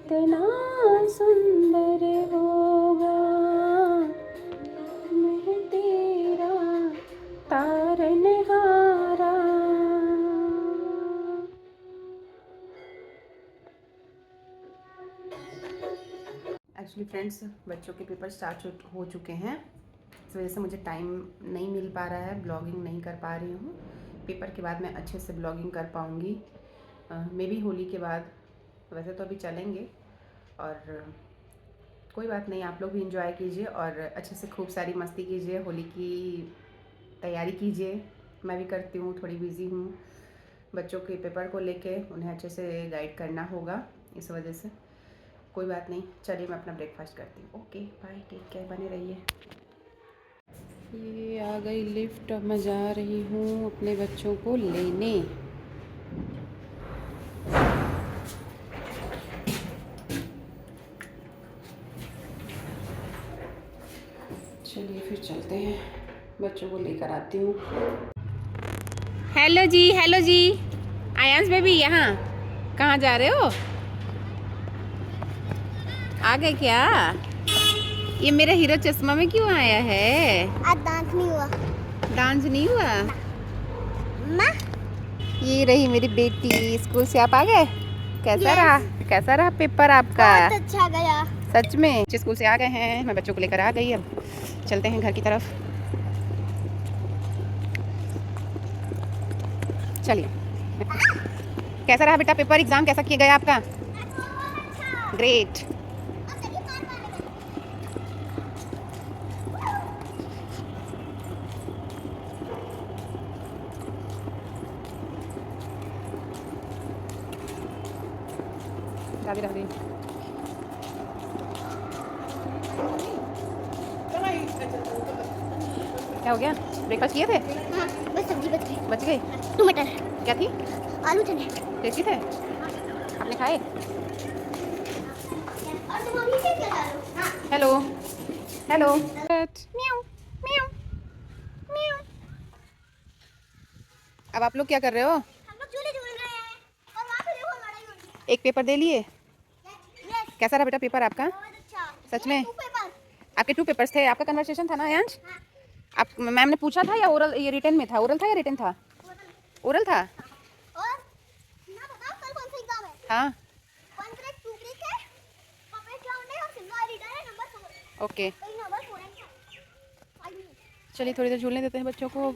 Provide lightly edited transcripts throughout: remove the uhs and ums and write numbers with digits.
कितना सुंदर होगा मैं तेरा तारनहारा। एक्चुअली फ्रेंड्स, बच्चों के पेपर स्टार्ट हो चुके हैं, इस वजह से मुझे टाइम नहीं मिल पा रहा है, ब्लॉगिंग नहीं कर पा रही हूँ। पेपर के बाद मैं अच्छे से ब्लॉगिंग कर पाऊँगी, मे बी होली के बाद। वैसे तो अभी चलेंगे, और कोई बात नहीं, आप लोग भी इंजॉय कीजिए और अच्छे से खूब सारी मस्ती कीजिए, होली की तैयारी कीजिए। मैं भी करती हूँ, थोड़ी बिज़ी हूँ, बच्चों के पेपर को लेके उन्हें अच्छे से गाइड करना होगा, इस वजह से। कोई बात नहीं, चलिए मैं अपना ब्रेकफास्ट करती हूँ। ओके बाय, टेक केयर, बने रहिए। ये आ गई लिफ्ट, अब मैं जा रही हूँ अपने बच्चों को लेने। चलिए फिर चलते हैं, बच्चों को लेकर आती हूँ। हेलो जी आयांश बेबी, यहाँ कहाँ जा रहे हो? आ गए क्या? ये मेरा हीरो चश्मा में क्यों आया है? आज डांस नहीं हुआ। डांस नहीं हुआ? माँ, ये रही मेरी बेटी, स्कूल से आप आ गए? कैसा रहा? कैसा रहा पेपर आपका? बहुत अच्छा गया। सच में? स्कूल से आ गए हैं, मैं बच्चों को लेकर आ गई। अब चलते हैं घर की तरफ। चलिए। कैसा रहा बेटा पेपर, एग्जाम कैसा किया गया आपका? ग्रेट। राधे राधे। क्या हो गया? ब्रेकफास्ट किए थे? हाँ, बस सब्जी बच गई। बच गई? टमाटर, क्या थी? आलू, चने। टेस्टी थे? आपने खाए? और तुम अभी से क्या डालो? हाँ। Hello hello. म्याऊ म्याऊ म्याऊ। अब आप लोग क्या कर रहे हो? हम लोग झूले झूल रहे हैं और वहाँ पे देखो लड़ाई हो रही है। एक पेपर दे लिए? यस, कैसा रहा बेटा पेपर आपका? बहुत अच्छा। सच में? 2 पेपर। आपके 2 पेपर्स थे। आपका कन्वर्सेशन था ना आयांश? हाँ। आप मैम ने पूछा था या ओरल, ये रिटन में था? ओरल था या रिटन था? ओरल था। और ना बताओ कल कौन सा एग्जाम है? हाँ कॉन्ट्रैक्ट टू क्लिक है, पपेट राउंड है और सिंगल रीडर है नंबर 4। ओके। नंबर 4 है। 5 मिनट। चलिए थोड़ी देर झूलने देते हैं बच्चों को।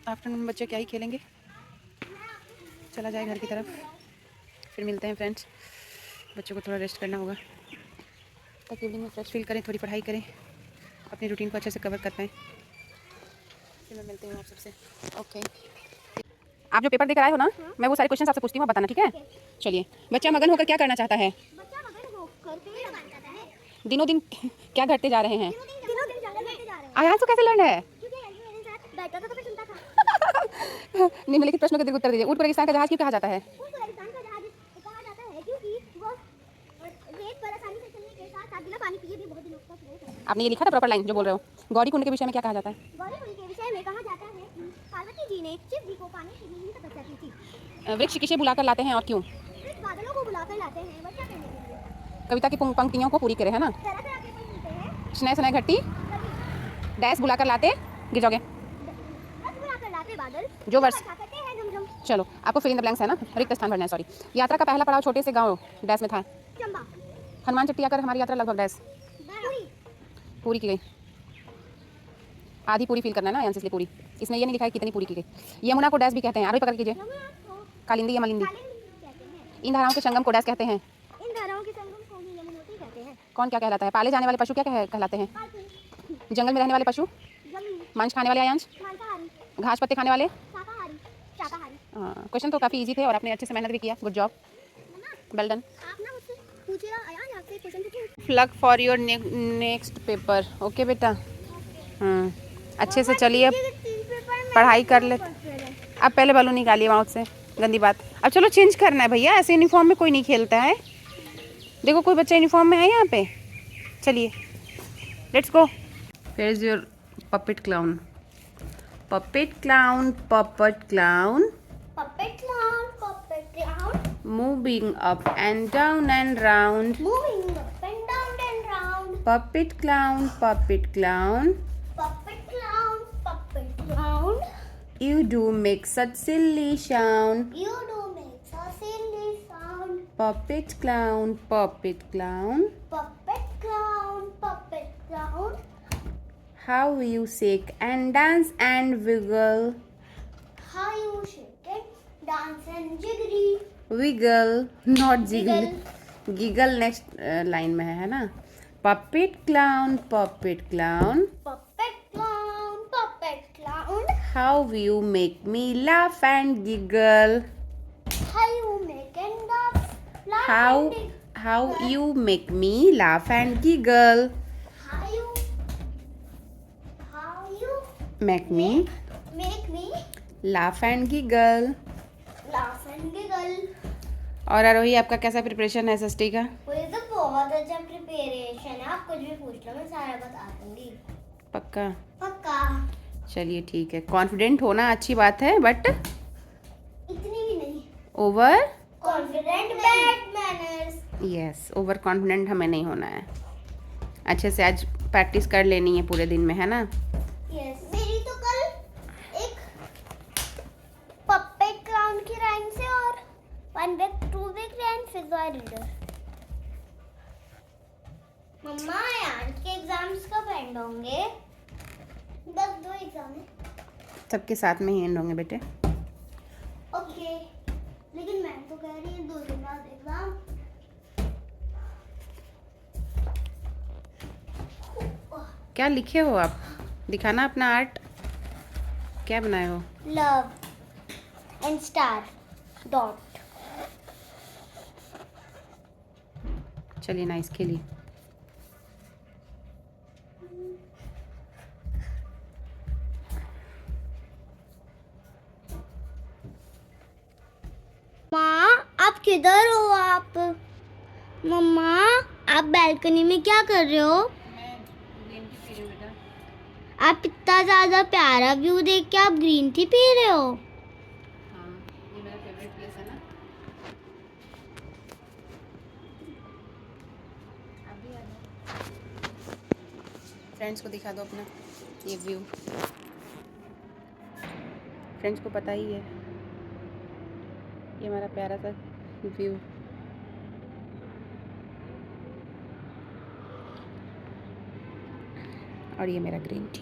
आफ्टरनून बच्चे क्या ही खेलेंगे। चला जाए घर की तरफ, फिर मिलते हैं फ्रेंड्स। बच्चों को थोड़ा रेस्ट करना होगा ताकि इवनिंग में फ्रेश फील करें, थोड़ी पढ़ाई करें, अपनी रूटीन को अच्छे से कवर कर पाएँ। फिर मैं मिलती हूँ आप सबसे। ओके। आप जो पेपर देकर आए हो ना, मैं वो सारे क्वेश्चन आपसे पूछती हूँ, आप बताना, ठीक है? चलिए। बच्चा मगन होकर क्या करना चाहता है? बच्चा मगन होकर पेड़ लगाना चाहता है। दिनों दिन क्या घटते जा रहे हैं? दिनों दिन ज़्यादा घटते जा रहे हैं। आयांश को कैसे लर्न है? क्योंकि एल्वी मेरे साथ बैठा था तो मैं सुनता था। निम्नलिखित प्रश्नों के दीर्घ उत्तर दीजिए। ऊँट रेगिस्तान का जहाज क्यों कहा जाता है? उस रेगिस्तान का जहाज कहा जाता है क्योंकि वो रेत पर आसानी से चलने के साथ साथ बिना पानी पिए भी बहुत दिनों तक रह सकता है। आपने ये लिखा था प्रॉपर लाइन जो बोल रहे हो। गौरी कुंड के विषय में क्या कहा जाता है? गौरी कुंड के विषय में कहा जाता है कि पार्वती जी ने शिव जी को पानी पीने की तपस्या की थी। वृक्ष किसे बुलाकर लाते हैं और क्यों? इस बादलों को बुलाकर लाते हैं वर्षा करने के लिए। कविता की पंक्तियों को पूरी करें, है ना? तरह तरह के फल मिलते हैं। स्नेह स्नेह घट्टी डैश बुलाकर लाते, गिर जाओगे। बस बुलाकर लाते बादल जो वर्ष। वर्षा करते हैं झमझम। चलो, आपको फिल इन द ब्लैंक्स है ना, रिक्त स्थान भरना है, सॉरी। यात्रा का पहला पड़ाव छोटे से गांव डैश में था। चंबा। हनुमान चट्टी आकर हमारी यात्रा लगभग डैश पूरी। पूरी की गई। आधी पूरी फील करना है ना आंसर, इसलिए पूरी। इसमें ये नहीं लिखा है कितनी पूरी की गई। यमुना को डैश भी कहते हैं, आगे पकड़ कीजिए। यमुना को कालिंदी या मलिंदी। कालिंदी कहते हैं। इन धाराओं के संगम को डैश कहते हैं। इन धाराओं के संगम को ही यमुनोत्री कहते हैं। कौन क्या कहलाता है? पाले जाने वाले पशु क्या कहलाते हैं? पालतू। जंगल में रहने वाले पशु? जंगली। मांस खाने वाले आयांश? मांसाहारी। घास पत्ते खाने वाले? शाकाहारी। शाकाहारी। क्वेश्चन तो काफ़ी इजी थे और आपने अच्छे से मेहनत भी किया, गुड जॉब, वेल डन। आप ना मुझसे पूछिएगा, आया आपसे क्वेश्चन पूछूं? Luck for your next paper. Okay बेटा। अच्छे से चलिए, अब पढ़ाई कर ले। अब पहले बालू निकालिए माउथ से, गंदी बात। अब चलो चेंज करना है भैया, ऐसे यूनिफॉर्म में कोई नहीं खेलता है। देखो कोई बच्चा यूनिफॉर्म में है यहाँ पे। चलिए let's go. Where is your puppet clown? Puppet clown, puppet clown. Puppet clown, puppet clown. Moving up and down and round. Moving up and down and round. Puppet clown, puppet clown. Puppet clown, puppet clown. You do make such silly sound. You do make a silly sound. Puppet clown, puppet clown. Puppet clown, puppet clown. How you shake and dance and wiggle. How you shake it, dance and jiggery. Wiggle, not jiggle. Wiggle. Giggle next line में है ना. Puppet clown, puppet clown. Puppet clown, puppet clown. How you make me laugh and giggle. How you make and laugh How and dig- you make me laugh and giggle. How you Make me make me laugh and giggle. laugh and giggle. और आरोही आपका कैसा preparation है SST का? मुझे तो बहुत अच्छा preparation है, आप कुछ भी पूछ लो मैं सारा बता दूंगी। पक्का? पक्का। चलिए ठीक है, कॉन्फिडेंट होना अच्छी बात है बट इतनी भी नहीं। Over confident bad manners. Yes, over confident हमें नहीं होना है। अच्छे से आज प्रैक्टिस कर लेनी है पूरे दिन में, है ना? यस। मेरी तो कल एक पपेट क्लाउन की राइम से और 1 week 2 week रैन फिजर रीडर। मम्मा यार के एग्जाम्स कब एंड होंगे? बस 2 एग्जाम है। सबके साथ में ही एंड होंगे बेटे। ओके, लेकिन मैं तो कह रही हूँ 2 दिन बाद एग्जाम। क्या लिखे हो आप? दिखाना अपना आर्ट, क्या बनाए हो? Love and star dot. चलिए नाइस, खेलिए। माँ आप किधर हो? आप मम्मा आप बालकनी में क्या कर रहे हो? आप इतना ज्यादा प्यारा व्यू देख के आप ग्रीन टी पी रहे हो? हाँ, ये मेरा फेवरेट प्लेस है ना। फ्रेंड्स को दिखा दो अपना ये व्यू। फ्रेंड्स को पता ही है ये हमारा प्यारा सा व्यू। और ये मेरा ग्रीन टी।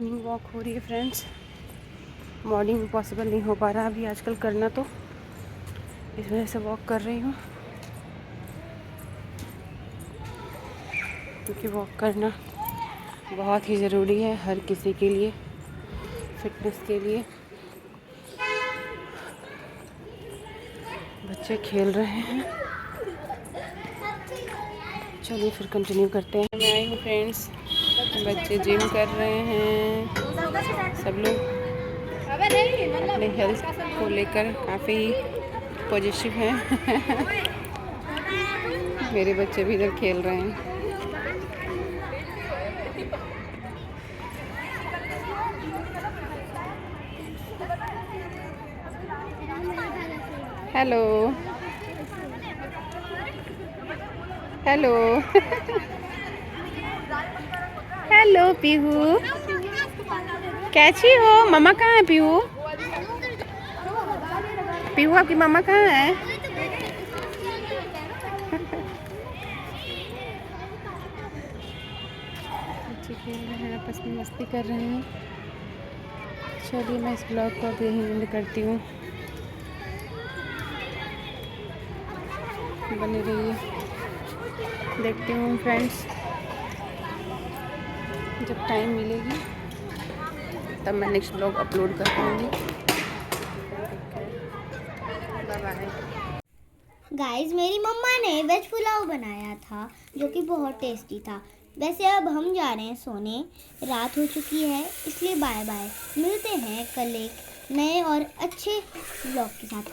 मॉर्निंग वॉक हो रही है फ्रेंड्स। मॉर्निंग में पॉसिबल नहीं हो पा रहा अभी आजकल करना, तो इस वजह से वॉक कर रही हूँ, क्योंकि वॉक करना बहुत ही ज़रूरी है हर किसी के लिए, फिटनेस के लिए। बच्चे खेल रहे हैं, चलिए फिर कंटिन्यू करते हैं। मैं आई हूँ फ्रेंड्स, बच्चे जिम कर रहे हैं। सब लोग अपने हेल्थ को लेकर काफ़ी पॉजिटिव हैं। मेरे बच्चे भी इधर खेल रहे हैं। हेलो हेलो हेलो पीहू, कैसी हो? मम्मा कहाँ है पीहू? पीहू आपकी मम्मा कहाँ है? बच्चे खेल रहे हैं, आपस में मस्ती कर रहे हैं। चलिए मैं इस ब्लॉग को अब यहीं एंड करती हूँ। बने रहिए, देखती हूँ फ्रेंड्स, जब टाइम मिलेगी तब मैं नेक्स्ट ब्लॉग अपलोड कर पाऊँगी। Bye bye. गाइस मेरी मम्मा ने वेज पुलाव बनाया था जो कि बहुत टेस्टी था। वैसे अब हम जा रहे हैं सोने, रात हो चुकी है, इसलिए बाय बाय। मिलते हैं कल एक नए और अच्छे ब्लॉग के साथ।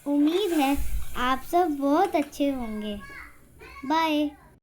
उम्मीद है आप सब बहुत अच्छे होंगे। बाय।